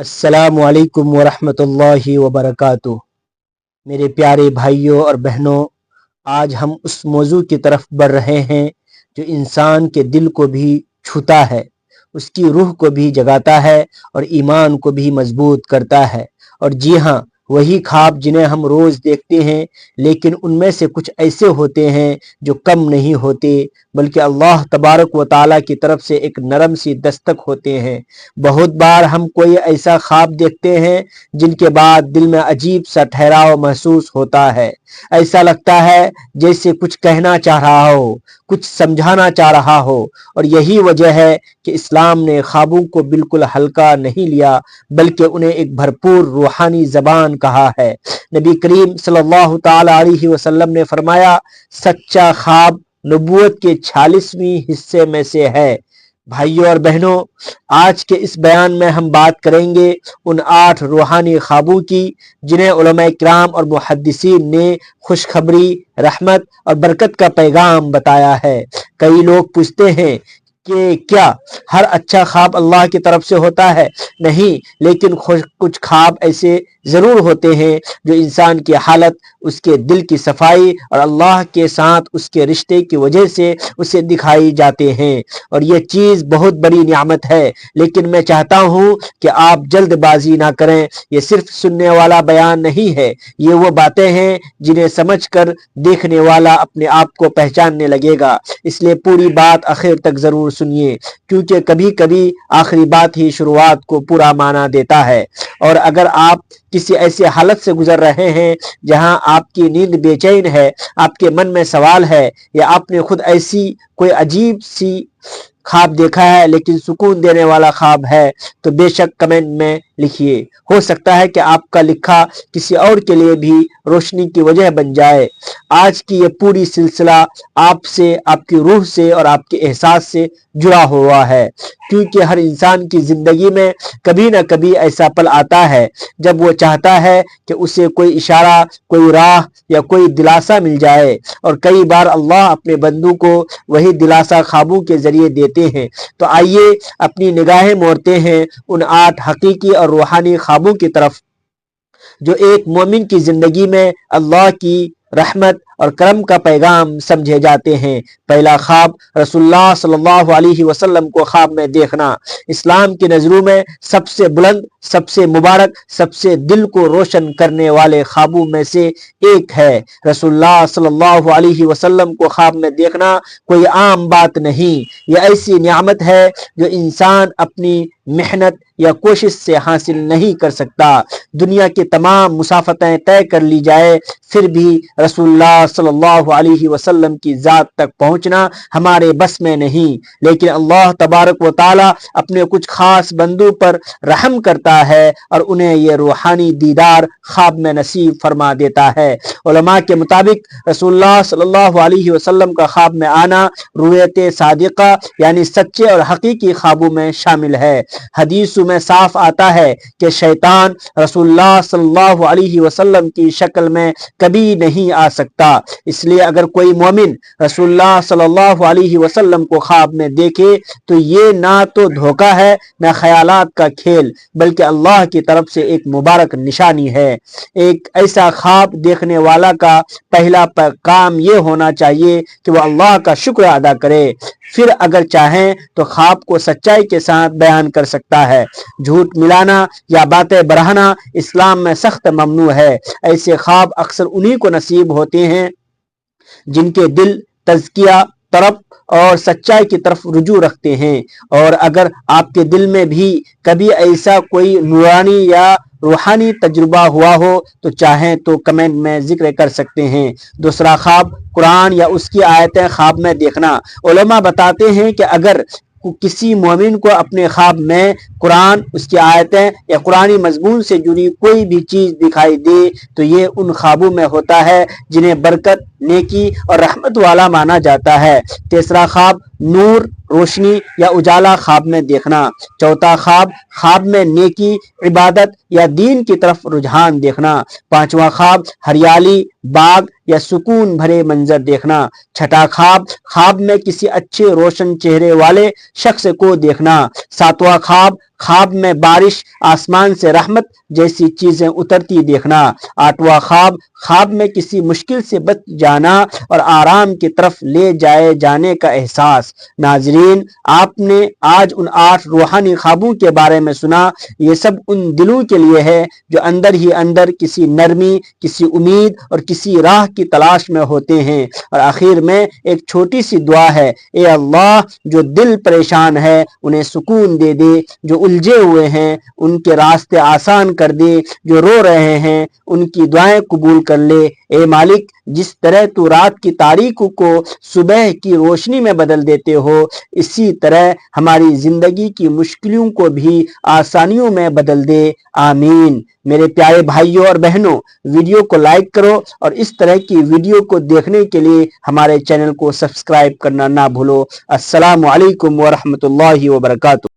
السلام علیکم ورحمۃ اللہ وبرکاتہ۔ میرے پیارے بھائیوں اور بہنوں، آج ہم اس موضوع کی طرف بڑھ رہے ہیں جو انسان کے دل کو بھی چھوتا ہے، اس کی روح کو بھی جگاتا ہے اور ایمان کو بھی مضبوط کرتا ہے۔ اور جی ہاں، وہی خواب جنہیں ہم روز دیکھتے ہیں، لیکن ان میں سے کچھ ایسے ہوتے ہیں جو کم نہیں ہوتے بلکہ اللہ تبارک و تعالیٰ کی طرف سے ایک نرم سی دستک ہوتے ہیں۔ بہت بار ہم کوئی ایسا خواب دیکھتے ہیں جن کے بعد دل میں عجیب سا ٹھہراؤ محسوس ہوتا ہے۔ ایسا لگتا ہے جیسے کچھ کہنا چاہ رہا ہو، کچھ سمجھانا چاہ رہا ہو، اور یہی وجہ ہے کہ اسلام نے خوابوں کو بالکل ہلکا نہیں لیا بلکہ انہیں ایک بھرپور روحانی زبان کہا ہے۔ نبی کریم صلی اللہ تعالی علیہ وسلم نے فرمایا، سچا خواب نبوت کے 46ویں حصے میں سے ہے۔ بھائیوں اور بہنوں، آج کے اس بیان میں ہم بات کریں گے ان 8 روحانی خوابوں کی جنہیں علماء کرام اور محدثین نے خوشخبری، رحمت اور برکت کا پیغام بتایا ہے۔ کئی لوگ پوچھتے ہیں کہ کیا ہر اچھا خواب اللہ کی طرف سے ہوتا ہے؟ نہیں، لیکن کچھ خواب ایسے ضرور ہوتے ہیں جو انسان کی حالت، اس کے دل کی صفائی اور اللہ کے ساتھ اس کے رشتے کی وجہ سے اسے دکھائی جاتے ہیں، اور یہ چیز بہت بڑی نعمت ہے۔ لیکن میں چاہتا ہوں کہ آپ جلد بازی نہ کریں۔ یہ صرف سننے والا بیان نہیں ہے، یہ وہ باتیں ہیں جنہیں سمجھ کر دیکھنے والا اپنے آپ کو پہچاننے لگے گا۔ اس لیے پوری بات آخر تک ضرور سنیے، کیونکہ کبھی کبھی آخری بات ہی شروعات کو پورا معنی دیتا ہے۔ اور اگر آپ کسی ایسی حالت سے گزر رہے ہیں جہاں آپ کی نیند بے چین ہے، آپ کے من میں سوال ہے، یا آپ نے خود ایسی کوئی عجیب سی خواب دیکھا ہے لیکن سکون دینے والا خواب ہے، تو بے شک کمنٹ میں لکھیے۔ ہو سکتا ہے کہ آپ کا لکھا کسی اور کے لیے بھی روشنی کی وجہ بن جائے۔ آج کی یہ پوری سلسلہ آپ سے، آپ کی روح سے اور آپ کے احساس سے جڑا ہوا ہے، کیونکہ ہر انسان کی زندگی میں کبھی نہ کبھی ایسا پل آتا ہے جب وہ چاہتا ہے کہ اسے کوئی اشارہ، کوئی راہ یا کوئی دلاسا مل جائے، اور کئی بار اللہ اپنے بندوں کو وہی دلاسا خوابوں کے ذریعے دیتے ہیں۔ تو آئیے اپنی نگاہیں موڑتے ہیں ان 8 حقیقی اور روحانی خوابوں کی طرف جو ایک مومن کی زندگی میں اللہ کی رحمت اور کرم کا پیغام سمجھے جاتے ہیں۔ پہلا خواب، رسول اللہ صلی اللہ علیہ وسلم کو خواب میں دیکھنا۔ اسلام کی نظروں میں سب سے بلند، سب سے مبارک، سب سے دل کو روشن کرنے والے خوابوں میں سے ایک ہے۔ رسول اللہ صلی اللہ علیہ وسلم کو خواب میں دیکھنا کوئی عام بات نہیں، یہ ایسی نعمت ہے جو انسان اپنی محنت یا کوشش سے حاصل نہیں کر سکتا۔ دنیا کی تمام مسافتیں طے کر لی جائے، پھر بھی رسول اللہ صلی اللہ علیہ وسلم کی ذات تک پہنچنا ہمارے بس میں نہیں، لیکن اللہ تبارک و تعالی اپنے کچھ خاص بندوں پر رحم کرتا ہے اور انہیں یہ روحانی دیدار خواب میں نصیب فرما دیتا ہے۔ علماء کے مطابق رسول اللہ صلی اللہ علیہ وسلم کا خواب میں آنا رؤیت صادقہ یعنی سچے اور حقیقی خوابوں میں شامل ہے۔ حدیثوں میں صاف آتا ہے کہ شیطان رسول اللہ صلی اللہ علیہ وسلم کی شکل میں کبھی نہیں آ سکتا۔ اس لیے اگر کوئی مومن رسول اللہ صلی اللہ علیہ وسلم کو خواب میں دیکھے تو یہ نہ تو دھوکہ ہے، نہ خیالات کا کھیل، بلکہ اللہ کی طرف سے ایک مبارک نشانی ہے۔ ایک ایسا خواب دیکھنے والا کا پہلا کام یہ ہونا چاہیے کہ وہ اللہ کا شکر ادا کرے، پھر اگر چاہیں تو خواب کو سچائی کے ساتھ بیان کر سکتا ہے۔ جھوٹ ملانا یا باتیں بڑھانا اسلام میں سخت ممنوع ہے۔ ایسے خواب اکثر انہی کو نصیب ہوتے ہیں جن کے دل تزکیہ، طرب اور سچائی کی طرف رجوع رکھتے ہیں۔ اور اگر آپ کے دل میں بھی کبھی ایسا کوئی نورانی یا روحانی تجربہ ہوا ہو تو چاہیں تو کمنٹ میں ذکر کر سکتے ہیں۔ دوسرا خواب، قرآن یا اس کی آیتیں خواب میں دیکھنا۔ علماء بتاتے ہیں کہ اگر کسی مومن کو اپنے خواب میں قرآن، اس کی آیتیں یا قرآنی مضمون سے جڑی کوئی بھی چیز دکھائی دے تو یہ ان خوابوں میں ہوتا ہے جنہیں برکت، نیکی اور رحمت والا مانا جاتا ہے۔ تیسرا خواب، نور، روشنی یا اجالا خواب میں دیکھنا۔ چوتھا خواب، خواب میں نیکی، عبادت یا دین کی طرف رجحان دیکھنا۔ پانچواں خواب، ہریالی، باغ یا سکون بھرے منظر دیکھنا۔ چھٹا خواب، خواب میں کسی اچھے روشن چہرے والے شخص کو دیکھنا۔ ساتواں خواب، خواب میں بارش، آسمان سے رحمت جیسی چیزیں اترتی دیکھنا۔ 8واں خواب، خواب میں کسی مشکل سے بچ جانا اور آرام کی طرف لے جائے جانے کا احساس۔ ناظرین، آپ نے آج ان 8 روحانی خوابوں کے بارے میں سنا۔ یہ سب ان دلوں کے لیے ہے جو اندر ہی اندر کسی نرمی، کسی امید اور کسی راہ کی تلاش میں ہوتے ہیں۔ اور آخر میں ایک چھوٹی سی دعا ہے، اے اللہ، جو دل پریشان ہے انہیں سکون دے دے، جو الجھے ہوئے ہیں ان کے راستے آسان کر دے، جو رو رہے ہیں ان کی دعائیں قبول کر لے۔ اے مالک، جس طرح تو رات کی تاریکی کو صبح کی روشنی میں بدل دیتے ہو، اسی طرح ہماری زندگی کی مشکلوں کو بھی آسانیوں میں بدل دے، آمین۔ میرے پیارے بھائیوں اور بہنوں، ویڈیو کو لائک کرو اور اس طرح کی ویڈیو کو دیکھنے کے لیے ہمارے چینل کو سبسکرائب کرنا نہ بھولو۔ السلام علیکم ورحمۃ اللہ وبرکاتہ۔